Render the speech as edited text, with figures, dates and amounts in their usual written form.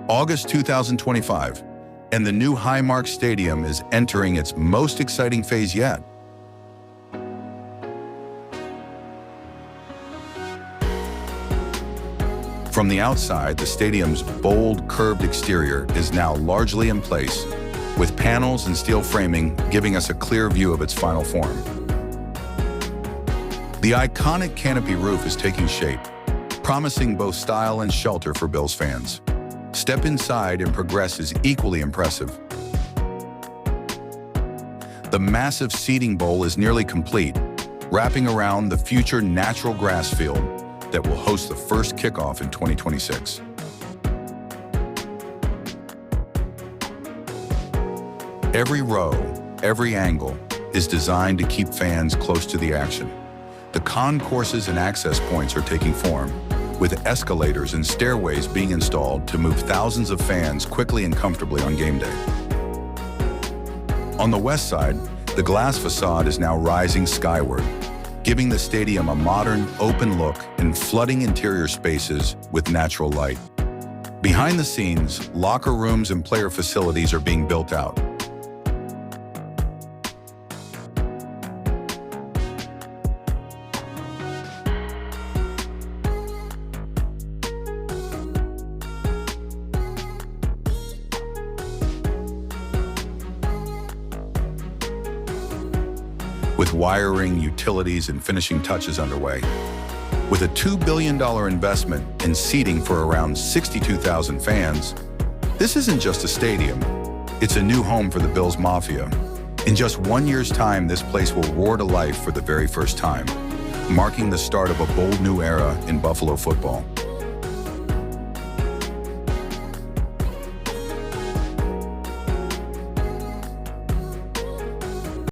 August 2025, and the new Highmark Stadium is entering its most exciting phase yet. From the outside, the stadium's bold, curved exterior is now largely in place, with panels and steel framing giving us a clear view of its final form. The iconic canopy roof is taking shape, promising both style and shelter for Bills fans. Step inside and progress is equally impressive. The massive seating bowl is nearly complete, wrapping around the future natural grass field that will host the first kickoff in 2026. Every row, every angle is designed to keep fans close to the action. The concourses and access points are taking form, with escalators and stairways being installed to move thousands of fans quickly and comfortably on game day. On the west side, the glass facade is now rising skyward, giving the stadium a modern, open look and flooding interior spaces with natural light. Behind the scenes, locker rooms and player facilities are being built out. With wiring, utilities, and finishing touches underway. With a $2 billion investment in seating for around 62,000 fans, this isn't just a stadium, it's a new home for the Bills Mafia. In just 1 year's time, this place will roar to life for the very first time, marking the start of a bold new era in Buffalo football.